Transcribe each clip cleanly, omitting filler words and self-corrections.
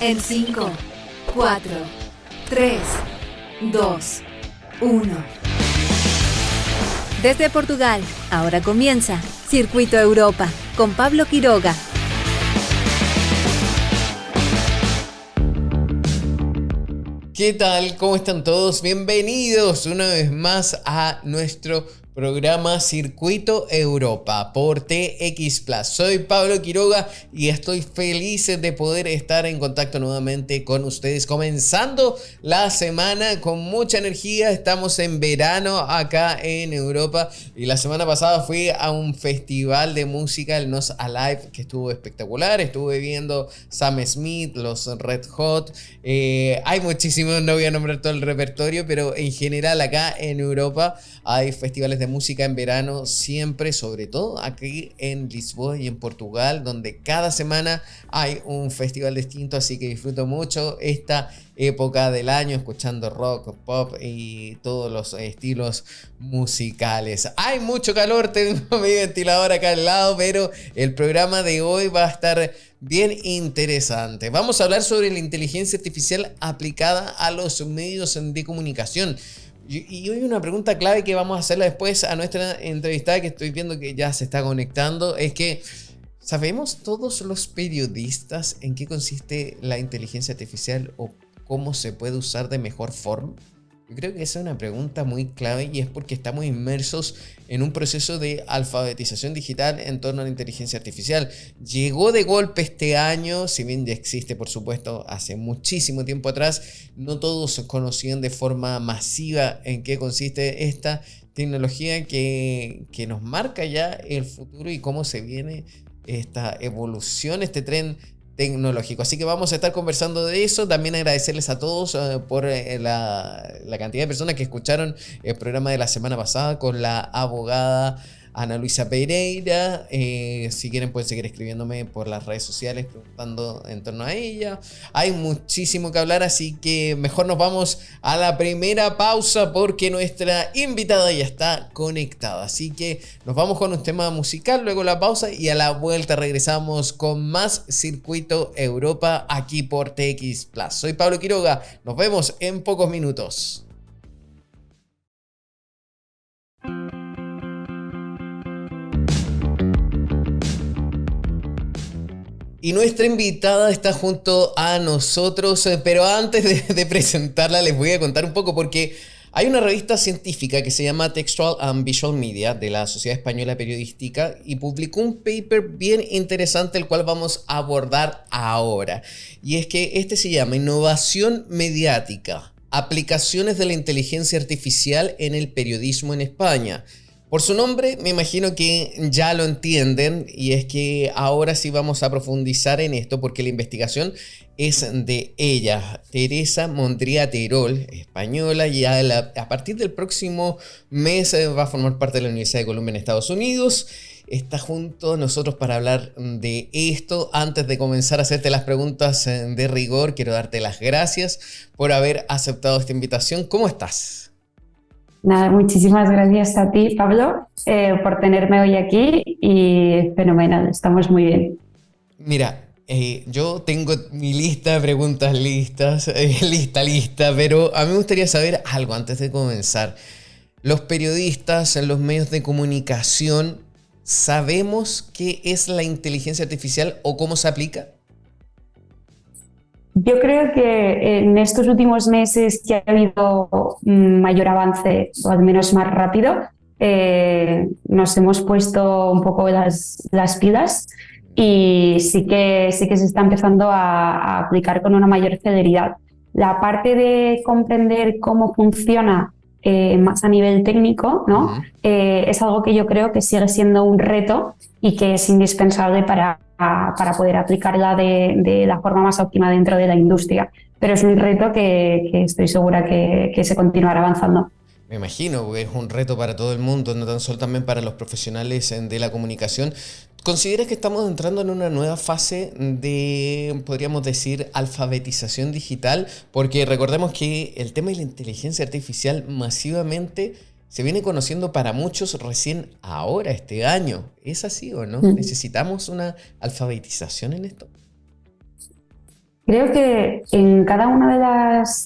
En 5, 4, 3, 2, 1. Desde Portugal, ahora comienza Circuito Europa con Pablo Quiroga. ¿Qué tal? ¿Cómo están todos? Bienvenidos una vez más a nuestro programa Circuito Europa por TX Plus. Soy Pablo Quiroga y estoy feliz de poder estar en contacto nuevamente con ustedes, comenzando la semana con mucha energía. Estamos en verano acá en Europa y la semana pasada fui a un festival de música, el Nos Alive, que estuvo espectacular. Estuve viendo Sam Smith, los Red Hot. Hay muchísimos, no voy a nombrar todo el repertorio, pero en general acá en Europa hay festivales de música en verano siempre, sobre todo aquí en Lisboa y en Portugal, donde cada semana hay un festival distinto, así que disfruto mucho esta época del año escuchando rock, pop y todos los estilos musicales. Hay mucho calor, tengo mi ventilador acá al lado, pero el programa de hoy va a estar bien interesante. Vamos a hablar sobre la inteligencia artificial aplicada a los medios de comunicación. Y hoy una pregunta clave que vamos a hacerla después a nuestra entrevistada, que estoy viendo que ya se está conectando, es que ¿sabemos todos los periodistas en qué consiste la inteligencia artificial o cómo se puede usar de mejor forma? Yo creo que esa es una pregunta muy clave y es porque estamos inmersos en un proceso de alfabetización digital en torno a la inteligencia artificial. Llegó de golpe este año, si bien ya existe por supuesto hace muchísimo tiempo atrás, no todos conocían de forma masiva en qué consiste esta tecnología que nos marca ya el futuro y cómo se viene esta evolución, este tren tecnológico. Así que vamos a estar conversando de eso. También agradecerles a todos por la cantidad de personas que escucharon el programa de la semana pasada con la abogada Ana Luisa Pereira. Si quieren pueden seguir escribiéndome por las redes sociales preguntando en torno a ella. Hay muchísimo que hablar, así que mejor nos vamos a la primera pausa porque nuestra invitada ya está conectada. Así que nos vamos con un tema musical, luego la pausa y a la vuelta regresamos con más Circuito Europa aquí por TX Plus. Soy Pablo Quiroga, nos vemos en pocos minutos. Y nuestra invitada está junto a nosotros, pero antes de presentarla les voy a contar un poco porque hay una revista científica que se llama Textual and Visual Media de la Sociedad Española Periodística y publicó un paper bien interesante el cual vamos a abordar ahora. Y es que este se llama Innovación Mediática, aplicaciones de la inteligencia artificial en el periodismo en España. Por su nombre, me imagino que ya lo entienden y es que ahora sí vamos a profundizar en esto porque la investigación es de ella, Teresa Mondría Terol, española, y a partir del próximo mes va a formar parte de la Universidad de Columbia en Estados Unidos. Está junto a nosotros para hablar de esto. Antes de comenzar a hacerte las preguntas de rigor, quiero darte las gracias por haber aceptado esta invitación. ¿Cómo estás? Nada, muchísimas gracias a ti, Pablo, por tenerme hoy aquí y fenomenal, estamos muy bien. Mira, yo tengo mi lista de preguntas lista, pero a mí me gustaría saber algo antes de comenzar. Los periodistas, los medios de comunicación, ¿sabemos qué es la inteligencia artificial o cómo se aplica? Yo creo que en estos últimos meses que ha habido mayor avance, o al menos más rápido, nos hemos puesto un poco las pilas y sí que se está empezando a aplicar con una mayor celeridad. La parte de comprender cómo funciona más a nivel técnico, ¿no? Es algo que yo creo que sigue siendo un reto y que es indispensable para poder aplicarla de la forma más óptima dentro de la industria. Pero es un reto que estoy segura que se continuará avanzando. Me imagino, porque es un reto para todo el mundo, no tan solo también para los profesionales de la comunicación. ¿Consideras que estamos entrando en una nueva fase de, podríamos decir, alfabetización digital? Porque recordemos que el tema de la inteligencia artificial masivamente se viene conociendo para muchos recién ahora, este año. ¿Es así o no? ¿Necesitamos una alfabetización en esto? Creo que en cada una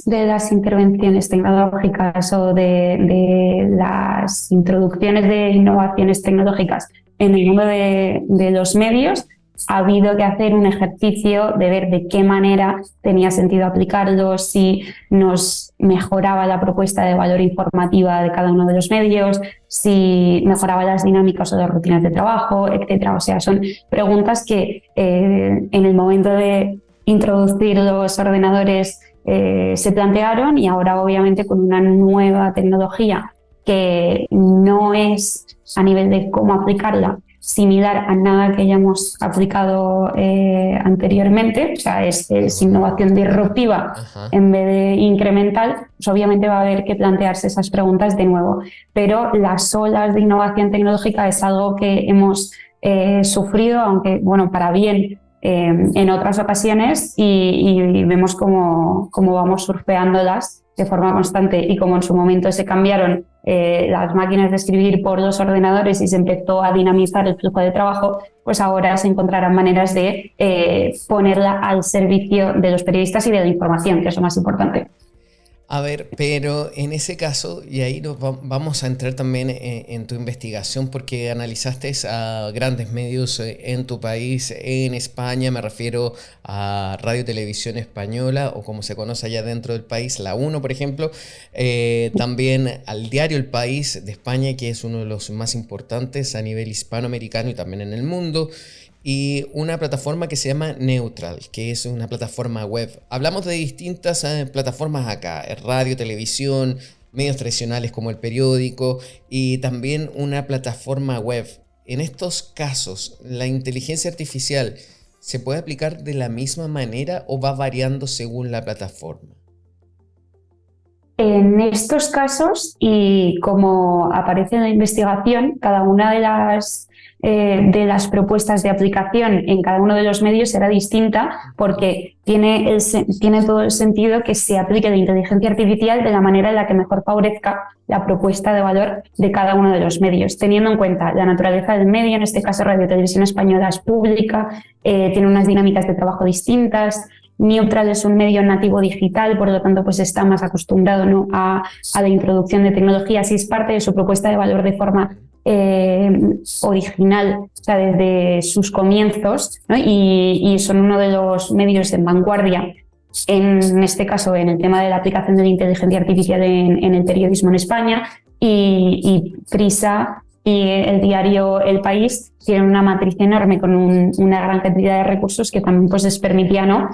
de las intervenciones tecnológicas o de las introducciones de innovaciones tecnológicas en el mundo de los medios, ha habido que hacer un ejercicio de ver de qué manera tenía sentido aplicarlo, si nos mejoraba la propuesta de valor informativa de cada uno de los medios, si mejoraba las dinámicas o las rutinas de trabajo, etcétera. O sea, son preguntas que en el momento de introducir los ordenadores se plantearon, y ahora obviamente con una nueva tecnología que no es, a nivel de cómo aplicarla, similar a nada que hayamos aplicado anteriormente, o sea, es innovación disruptiva. Ajá. En vez de incremental, pues obviamente va a haber que plantearse esas preguntas de nuevo. Pero las olas de innovación tecnológica es algo que hemos sufrido, aunque bueno, para bien, en otras ocasiones, y vemos cómo vamos surfeándolas de forma constante, y como en su momento se cambiaron las máquinas de escribir por los ordenadores y se empezó a dinamizar el flujo de trabajo, pues ahora se encontrarán maneras de ponerla al servicio de los periodistas y de la información, que es lo más importante. A ver, pero en ese caso, y ahí vamos a entrar también en tu investigación, porque analizaste a grandes medios en tu país, en España, me refiero a Radio Televisión Española, o como se conoce allá dentro del país, La 1, por ejemplo, también al diario El País de España, que es uno de los más importantes a nivel hispanoamericano y también en el mundo, y una plataforma que se llama Neutral, que es una plataforma web. Hablamos de distintas plataformas acá, radio, televisión, medios tradicionales como el periódico, y también una plataforma web. En estos casos, ¿la inteligencia artificial se puede aplicar de la misma manera o va variando según la plataforma? En estos casos, y como aparece en la investigación, cada una de las propuestas de aplicación en cada uno de los medios será distinta, porque tiene todo el sentido que se aplique la inteligencia artificial de la manera en la que mejor favorezca la propuesta de valor de cada uno de los medios, teniendo en cuenta la naturaleza del medio. En este caso, Radio Televisión Española es pública, tiene unas dinámicas de trabajo distintas. Neutral es un medio nativo digital, por lo tanto pues está más acostumbrado, ¿no?, a la introducción de tecnologías, y es parte de su propuesta de valor de forma original, o sea, desde sus comienzos, ¿no? Y son uno de los medios en vanguardia, en este caso en el tema de la aplicación de la inteligencia artificial en el periodismo en España, y Prisa y el diario El País tienen una matriz enorme con una gran cantidad de recursos que también pues les permitía, ¿no?,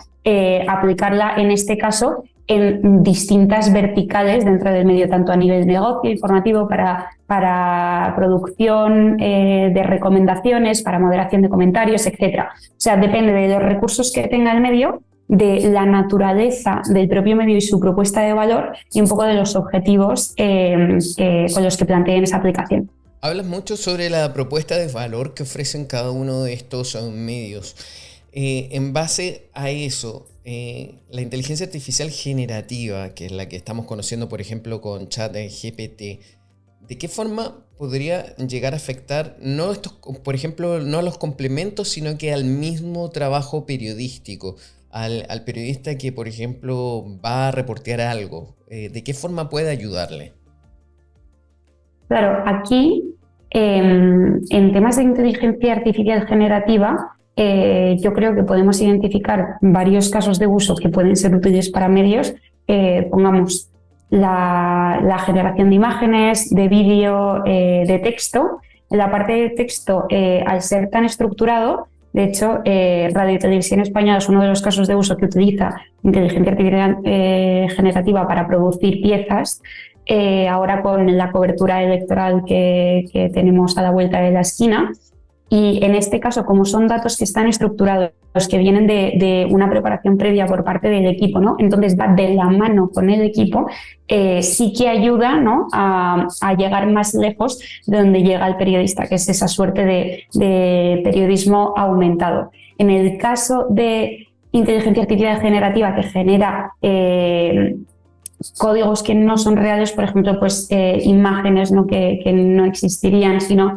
aplicarla en este caso en distintas verticales dentro del medio, tanto a nivel de negocio, informativo, para producción de recomendaciones, para moderación de comentarios, etc. O sea, depende de los recursos que tenga el medio, de la naturaleza del propio medio y su propuesta de valor, y un poco de los objetivos con los que planteen esa aplicación. Hablas mucho sobre la propuesta de valor que ofrecen cada uno de estos medios. En base a eso, la inteligencia artificial generativa, que es la que estamos conociendo, por ejemplo, con ChatGPT, ¿de qué forma podría llegar a afectar, por ejemplo, no a los complementos, sino que al mismo trabajo periodístico, al periodista que, por ejemplo, va a reportear algo? ¿De qué forma puede ayudarle? Claro, aquí en temas de inteligencia artificial generativa, yo creo que podemos identificar varios casos de uso que pueden ser útiles para medios. Pongamos la generación de imágenes, de vídeo, de texto. En la parte de texto, al ser tan estructurado, de hecho, Radio Televisión Española es uno de los casos de uso que utiliza inteligencia artificial generativa para producir piezas. Ahora con la cobertura electoral que tenemos a la vuelta de la esquina. Y en este caso, como son datos que están estructurados, que vienen de una preparación previa por parte del equipo, ¿no?, entonces va de la mano con el equipo, sí que ayuda, ¿no?, a llegar más lejos de donde llega el periodista, que es esa suerte de periodismo aumentado. En el caso de inteligencia artificial generativa, que genera códigos que no son reales, por ejemplo, pues imágenes, ¿no?, que no existirían, sino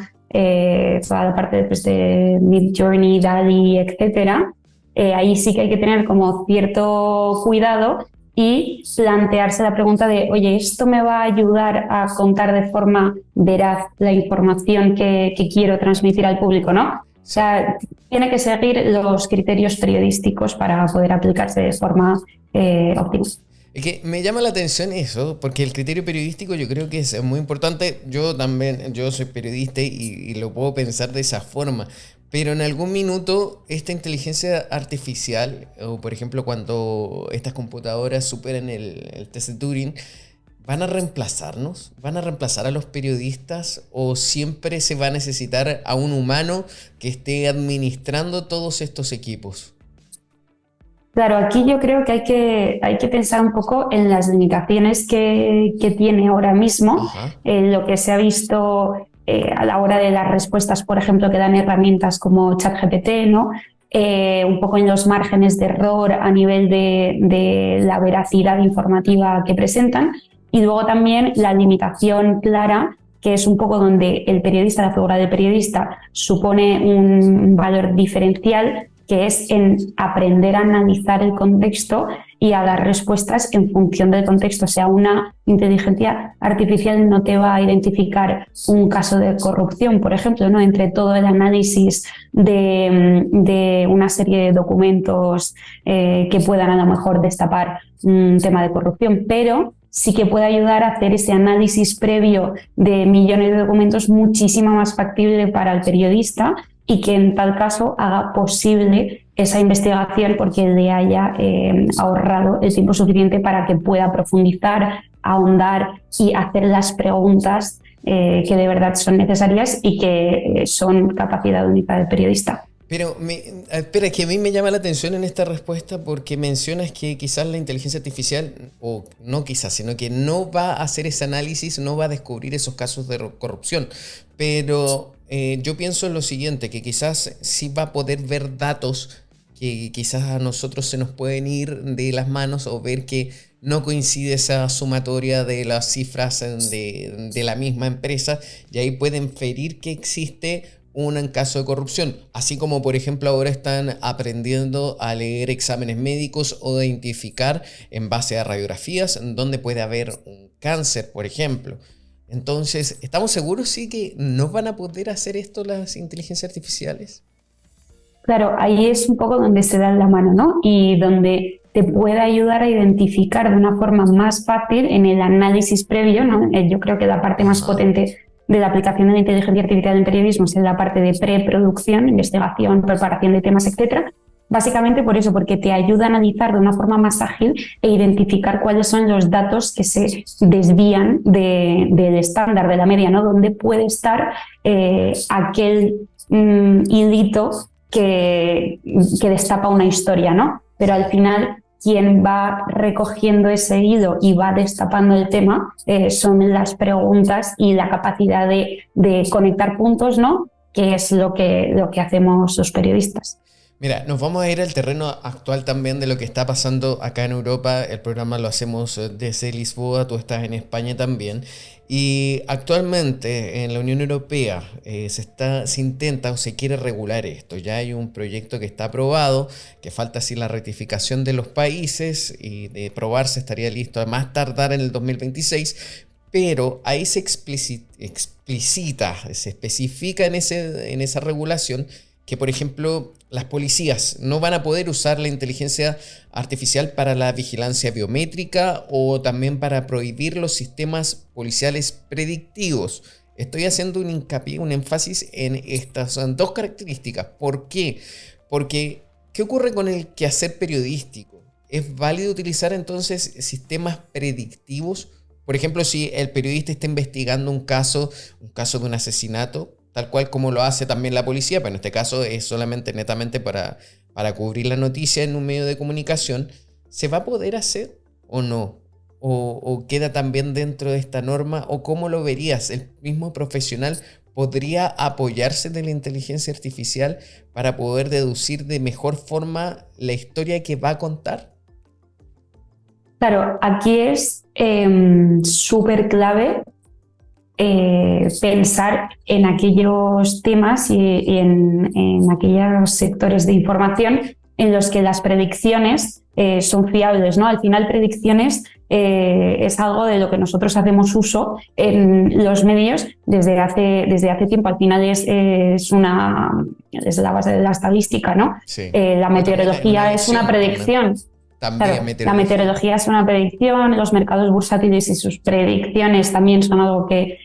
toda la parte pues, de Midjourney, DALL-E, etcétera, ahí sí que hay que tener como cierto cuidado y plantearse la pregunta de, oye, ¿esto me va a ayudar a contar de forma veraz la información que quiero transmitir al público, ¿no? O sea, tiene que seguir los criterios periodísticos para poder aplicarse de forma óptima. Es que me llama la atención eso, porque el criterio periodístico yo creo que es muy importante. Yo también, yo soy periodista y lo puedo pensar de esa forma. Pero en algún minuto esta inteligencia artificial, o por ejemplo cuando estas computadoras superan el test de Turing, ¿van a reemplazarnos? ¿Van a reemplazar a los periodistas? ¿O siempre se va a necesitar a un humano que esté administrando todos estos equipos? Claro, aquí yo creo que hay que pensar un poco en las limitaciones que tiene ahora mismo, lo que se ha visto a la hora de las respuestas, por ejemplo, que dan herramientas como ChatGPT, ¿no? Un poco en los márgenes de error a nivel de la veracidad informativa que presentan, y luego también la limitación clara, que es un poco donde el periodista, la figura del periodista, supone un valor diferencial, que es en aprender a analizar el contexto y a dar respuestas en función del contexto. O sea, una inteligencia artificial no te va a identificar un caso de corrupción, por ejemplo, ¿no? Entre todo el análisis de una serie de documentos que puedan a lo mejor destapar un tema de corrupción, pero sí que puede ayudar a hacer ese análisis previo de millones de documentos muchísimo más factible para el periodista, y que en tal caso haga posible esa investigación porque le haya ahorrado el tiempo suficiente para que pueda profundizar, ahondar y hacer las preguntas que de verdad son necesarias y que son capacidad única del periodista. Pero, espera, que a mí me llama la atención en esta respuesta porque mencionas que quizás la inteligencia artificial, o no quizás, sino que no va a hacer ese análisis, no va a descubrir esos casos de corrupción. Pero yo pienso en lo siguiente, que quizás sí va a poder ver datos que quizás a nosotros se nos pueden ir de las manos, o ver que no coincide esa sumatoria de las cifras de la misma empresa, y ahí puede inferir que existe un caso de corrupción, así como por ejemplo ahora están aprendiendo a leer exámenes médicos o a identificar en base a radiografías donde puede haber un cáncer, por ejemplo. Entonces, ¿estamos seguros sí que no van a poder hacer esto las inteligencias artificiales? Claro, ahí es un poco donde se dan la mano, ¿no? Y donde te puede ayudar a identificar de una forma más fácil en el análisis previo, ¿no? Yo creo que la parte más potente de la aplicación de la inteligencia artificial en periodismo es en la parte de preproducción, investigación, preparación de temas, etcétera. Básicamente por eso, porque te ayuda a analizar de una forma más ágil e identificar cuáles son los datos que se desvían del estándar, de la media, ¿no? Dónde puede estar aquel hilito que destapa una historia, ¿no? Pero al final, quien va recogiendo ese hilo y va destapando el tema son las preguntas y la capacidad de conectar puntos, ¿no? Que es lo que hacemos los periodistas. Mira, nos vamos a ir al terreno actual también de lo que está pasando acá en Europa. El programa lo hacemos desde Lisboa, tú estás en España también. Y actualmente en la Unión Europea se intenta o se quiere regular esto. Ya hay un proyecto que está aprobado, que falta así la ratificación de los países, y de aprobarse estaría listo a más tardar en el 2026. Pero ahí se explicita, se especifica en esa regulación que, por ejemplo, las policías no van a poder usar la inteligencia artificial para la vigilancia biométrica o también para prohibir los sistemas policiales predictivos. Estoy haciendo un hincapié, un énfasis en estas dos características. ¿Por qué? Porque, ¿qué ocurre con el quehacer periodístico? ¿Es válido utilizar entonces sistemas predictivos? Por ejemplo, si el periodista está investigando un caso de un asesinato, tal cual como lo hace también la policía, pero en este caso es solamente netamente para cubrir la noticia en un medio de comunicación, ¿se va a poder hacer o no? ¿O queda también dentro de esta norma? ¿O cómo lo verías? ¿El mismo profesional podría apoyarse de la inteligencia artificial para poder deducir de mejor forma la historia que va a contar? Claro, aquí es súper clave pensar en aquellos temas y en aquellos sectores de información en los que las predicciones son fiables, ¿no? Al final, predicciones es algo de lo que nosotros hacemos uso en los medios desde hace tiempo. Al final es la base de la estadística, ¿no? Sí. La meteorología es una predicción. También Claro, la meteorología es una predicción, los mercados bursátiles y sus predicciones también son algo que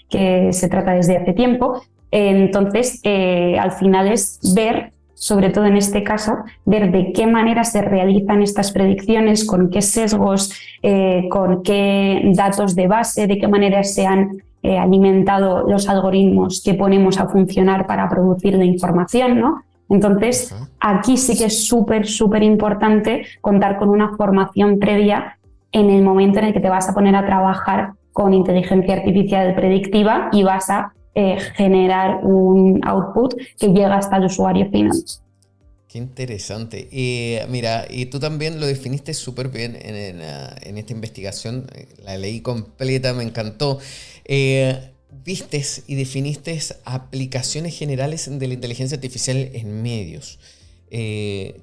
se trata desde hace tiempo. Entonces, al final es ver, sobre todo en este caso, ver de qué manera se realizan estas predicciones, con qué sesgos, con qué datos de base, de qué manera se han alimentado los algoritmos que ponemos a funcionar para producir la información, ¿no? Entonces, aquí sí que es súper importante contar con una formación previa en el momento en el que te vas a poner a trabajar con inteligencia artificial predictiva y vas a generar un output que llega hasta el usuario final. Qué interesante. Mira, y tú también lo definiste súper bien en esta investigación. La leí completa, me encantó. Vistes y definiste aplicaciones generales de la inteligencia artificial en medios.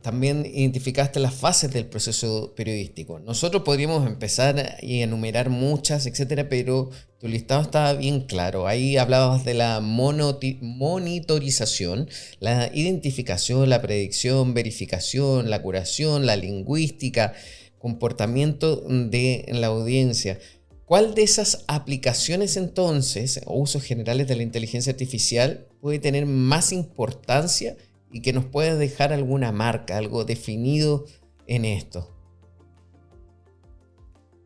También identificaste las fases del proceso periodístico. Nosotros podríamos empezar y enumerar muchas, etcétera, pero tu listado estaba bien claro. Ahí hablabas de la monitorización, la identificación, la predicción, verificación, la curación, la lingüística, comportamiento de la audiencia. ¿Cuál de esas aplicaciones entonces, o usos generales de la inteligencia artificial, puede tener más importancia y que nos pueda dejar alguna marca, algo definido en esto?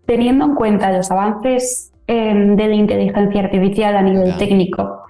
Teniendo en cuenta los avances de la inteligencia artificial a nivel técnico,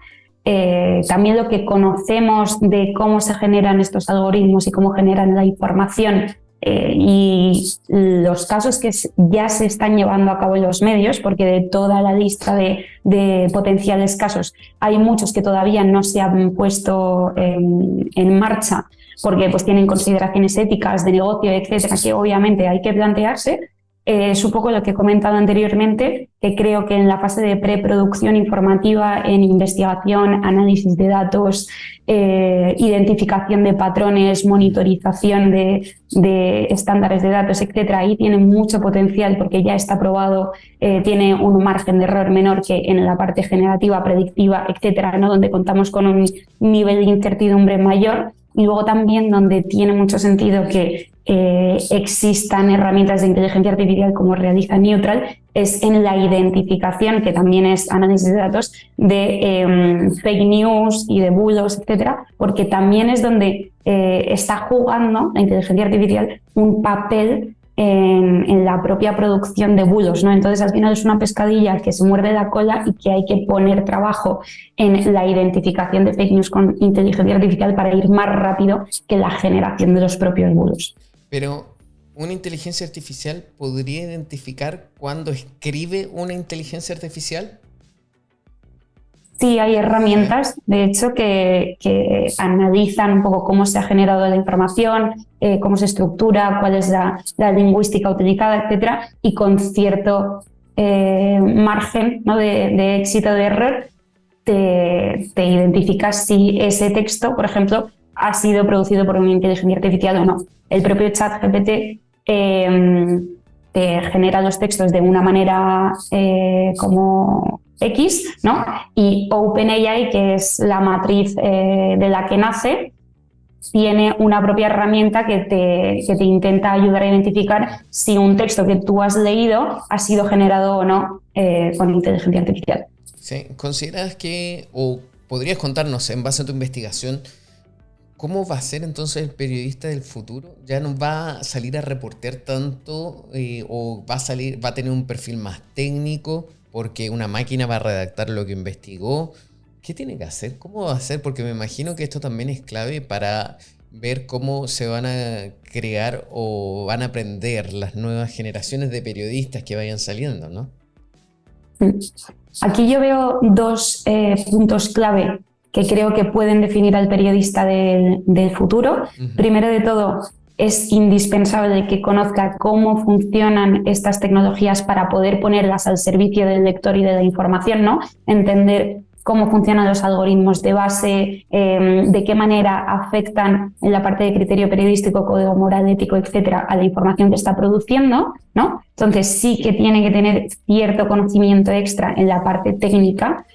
también lo que conocemos de cómo se generan estos algoritmos y cómo generan la información, y los casos que ya se están llevando a cabo en los medios, porque de toda la lista de potenciales casos hay muchos que todavía no se han puesto en marcha porque pues tienen consideraciones éticas de negocio, etcétera, que obviamente hay que plantearse. Es un poco lo que he comentado anteriormente, que creo que en la fase de preproducción informativa, en investigación, análisis de datos, identificación de patrones, monitorización de estándares de datos, etcétera, ahí tiene mucho potencial porque ya está probado, tiene un margen de error menor que en la parte generativa, predictiva, etcétera, ¿no? Donde contamos con un nivel de incertidumbre mayor. Y luego también donde tiene mucho sentido que existan herramientas de inteligencia artificial como Realiza Neutral es en la identificación, que también es análisis de datos, de fake news y de bulos, etcétera, porque también es donde está jugando la inteligencia artificial un papel en la propia producción de bulos, ¿no? Entonces, al final es una pescadilla que se muerde la cola y que hay que poner trabajo en la identificación de fake news con inteligencia artificial para ir más rápido que la generación de los propios bulos. Pero, ¿una inteligencia artificial podría identificar cuando escribe una inteligencia artificial? Sí, hay herramientas, de hecho, que analizan un poco cómo se ha generado la información, cómo se estructura, cuál es la lingüística utilizada, etcétera, y con cierto margen, ¿no?, de éxito, de error, te identificas si ese texto, por ejemplo, ha sido producido por una inteligencia artificial o no. El propio ChatGPT te genera los textos de una manera como X, ¿no? Y OpenAI, que es la matriz de la que nace, tiene una propia herramienta que te intenta ayudar a identificar si un texto que tú has leído ha sido generado o no con inteligencia artificial. Sí. ¿Consideras que, o podrías contarnos en base a tu investigación, cómo va a ser entonces el periodista del futuro? ¿Ya no va a salir a reportear tanto o va a tener un perfil más técnico porque una máquina va a redactar lo que investigó? ¿Qué tiene que hacer? ¿Cómo va a hacer? Porque me imagino que esto también es clave para ver cómo se van a crear o van a aprender las nuevas generaciones de periodistas que vayan saliendo, ¿no? Aquí yo veo dos puntos clave que creo que pueden definir al periodista del futuro. Uh-huh. Primero de todo, es indispensable que conozca cómo funcionan estas tecnologías para poder ponerlas al servicio del lector y de la información, ¿no? Entender cómo funcionan los algoritmos de base, de qué manera afectan en la parte de criterio periodístico, código moral, ético, etcétera, a la información que está produciendo, ¿no? Entonces sí que tiene que tener cierto conocimiento extra en la parte técnica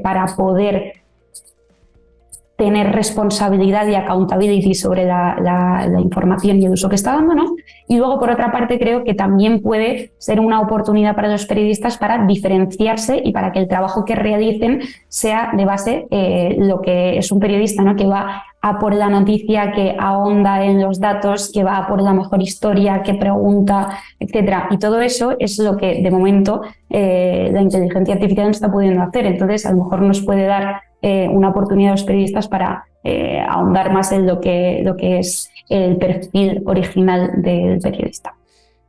para poder tener responsabilidad y accountability sobre la información y el uso que está dando, ¿no? Y luego, por otra parte, creo que también puede ser una oportunidad para los periodistas para diferenciarse y para que el trabajo que realicen sea de base lo que es un periodista, ¿no? Que va a por la noticia, que ahonda en los datos, que va a por la mejor historia, que pregunta, etcétera. Y todo eso es lo que, de momento, la inteligencia artificial no está pudiendo hacer. Entonces, a lo mejor nos puede dar una oportunidad a los periodistas para ahondar más en lo que es el perfil original del periodista.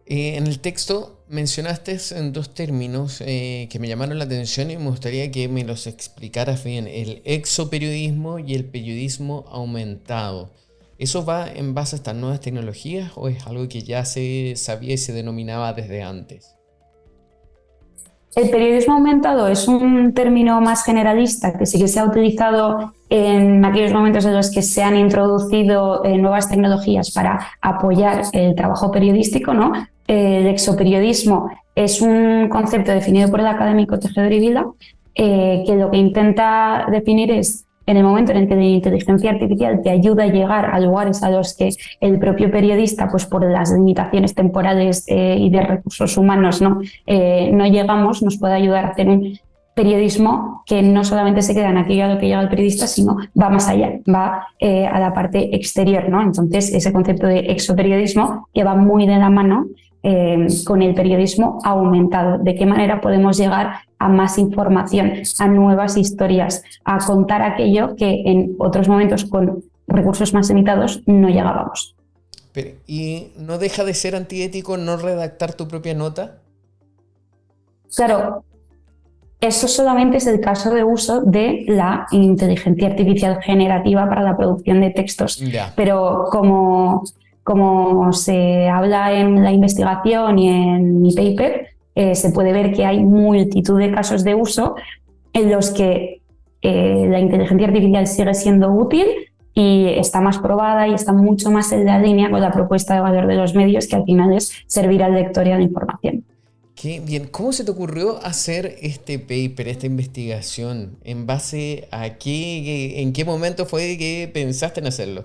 En el texto mencionaste en dos términos que me llamaron la atención y me gustaría que me los explicaras bien: el exoperiodismo y el periodismo aumentado. ¿Eso va en base a estas nuevas tecnologías o es algo que ya se sabía y se denominaba desde antes? El periodismo aumentado es un término más generalista que sí que se ha utilizado en aquellos momentos en los que se han introducido nuevas tecnologías para apoyar el trabajo periodístico, ¿no? El exoperiodismo es un concepto definido por el académico Tejedor y Vila, que lo que intenta definir es en el momento en el que la inteligencia artificial te ayuda a llegar a lugares a los que el propio periodista, pues por las limitaciones temporales y de recursos humanos, no llegamos, nos puede ayudar a hacer un periodismo que no solamente se queda en aquello a lo que llega el periodista, sino va más allá, va a la parte exterior, ¿no? Entonces, ese concepto de exoperiodismo que va muy de la mano con el periodismo aumentado. ¿De qué manera podemos llegar a más información, a nuevas historias, a contar aquello que en otros momentos con recursos más limitados no llegábamos? Pero, ¿y no deja de ser antiético no redactar tu propia nota? Claro, eso solamente es el caso de uso de la inteligencia artificial generativa para la producción de textos. Ya. Pero como se habla en la investigación y en mi paper, se puede ver que hay multitud de casos de uso en los que la inteligencia artificial sigue siendo útil y está más probada y está mucho más en la línea con la propuesta de valor de los medios, que al final es servir al lector y a la información. Qué bien. ¿Cómo se te ocurrió hacer este paper, esta investigación? ¿En base a qué, en qué momento fue que pensaste en hacerlo?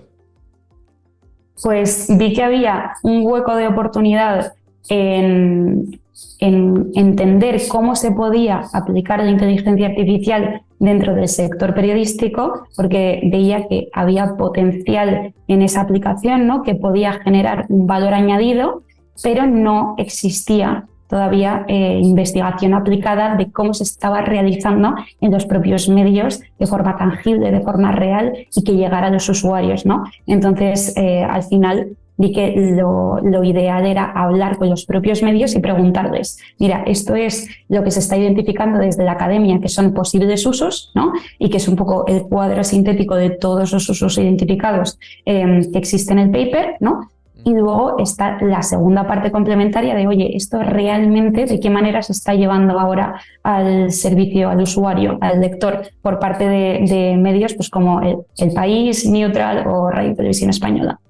Pues vi que había un hueco de oportunidad en entender cómo se podía aplicar la inteligencia artificial dentro del sector periodístico, porque veía que había potencial en esa aplicación, ¿no? Que podía generar un valor añadido, pero no existía todavía investigación aplicada de cómo se estaba realizando en los propios medios de forma tangible, de forma real y que llegara a los usuarios, ¿no? Entonces, al final vi que lo ideal era hablar con los propios medios y preguntarles, mira, esto es lo que se está identificando desde la academia que son posibles usos, ¿no? Y que es un poco el cuadro sintético de todos los usos identificados que existen en el paper, ¿no? Y luego está la segunda parte complementaria de, oye, esto realmente de qué manera se está llevando ahora al servicio, al usuario, al lector, por parte de medios pues como El País, Neutral o Radio y Televisión Española.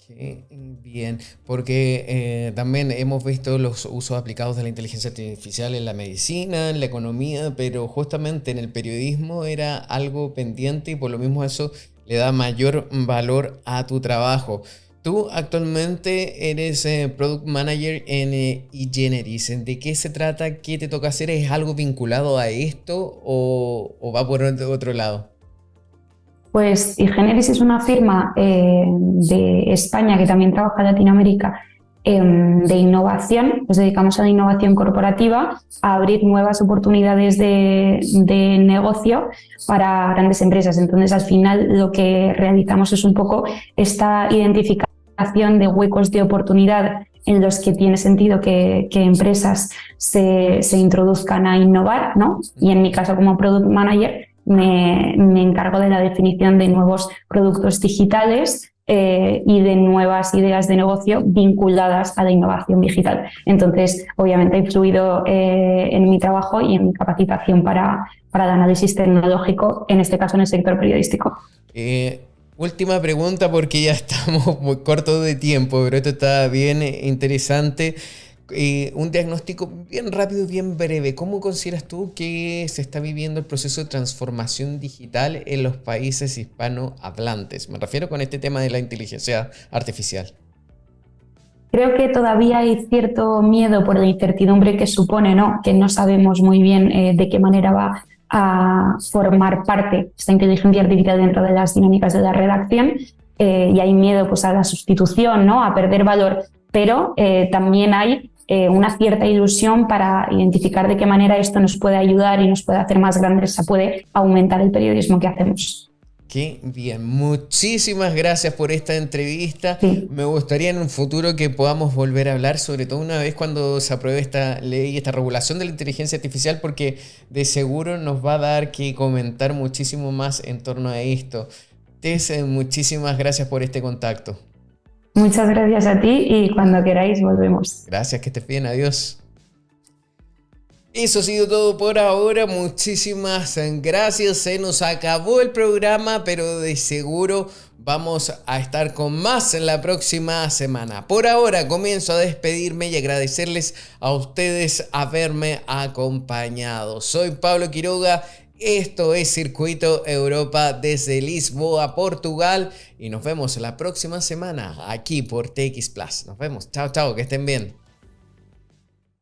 Qué bien, porque también hemos visto los usos aplicados de la inteligencia artificial en la medicina, en la economía, pero justamente en el periodismo era algo pendiente y por lo mismo eso le da mayor valor a tu trabajo. Tú actualmente eres Product Manager en eGeneris. ¿De qué se trata? ¿Qué te toca hacer? ¿Es algo vinculado a esto o va por otro lado? Pues eGeneris es una firma de España que también trabaja en Latinoamérica de innovación. Nos dedicamos a la innovación corporativa, a abrir nuevas oportunidades de negocio para grandes empresas. Entonces, al final, lo que realizamos es un poco esta identificación de huecos de oportunidad en los que tiene sentido que empresas se introduzcan a innovar, ¿no? Y en mi caso, como Product Manager, me encargo de la definición de nuevos productos digitales y de nuevas ideas de negocio vinculadas a la innovación digital. Entonces, obviamente, ha influido en mi trabajo y en mi capacitación para el análisis tecnológico, en este caso en el sector periodístico. Última pregunta porque ya estamos muy cortos de tiempo, pero esto está bien interesante. Un diagnóstico bien rápido, bien breve. ¿Cómo consideras tú que se está viviendo el proceso de transformación digital en los países hispanohablantes? Me refiero con este tema de la inteligencia artificial. Creo que todavía hay cierto miedo por la incertidumbre que supone, ¿no? Que no sabemos muy bien de qué manera va a formar parte esta inteligencia artificial dentro de las dinámicas de la redacción, y hay miedo pues, a la sustitución, ¿no? A perder valor, pero también hay una cierta ilusión para identificar de qué manera esto nos puede ayudar y nos puede hacer más grandes, puede aumentar el periodismo que hacemos. Qué bien, muchísimas gracias por esta entrevista. Sí. Me gustaría en un futuro que podamos volver a hablar, sobre todo una vez cuando se apruebe esta ley, esta regulación de la inteligencia artificial, porque de seguro nos va a dar que comentar muchísimo más en torno a esto. Tess, muchísimas gracias por este contacto. Muchas gracias a ti y cuando queráis volvemos. Gracias, que estés bien, adiós. Eso ha sido todo por ahora, muchísimas gracias, se nos acabó el programa, pero de seguro vamos a estar con más en la próxima semana. Por ahora comienzo a despedirme y agradecerles a ustedes haberme acompañado. Soy Pablo Quiroga. Esto es Circuito Europa desde Lisboa, Portugal, y nos vemos la próxima semana aquí por TX Plus. Nos vemos. Chao, chao, que estén bien.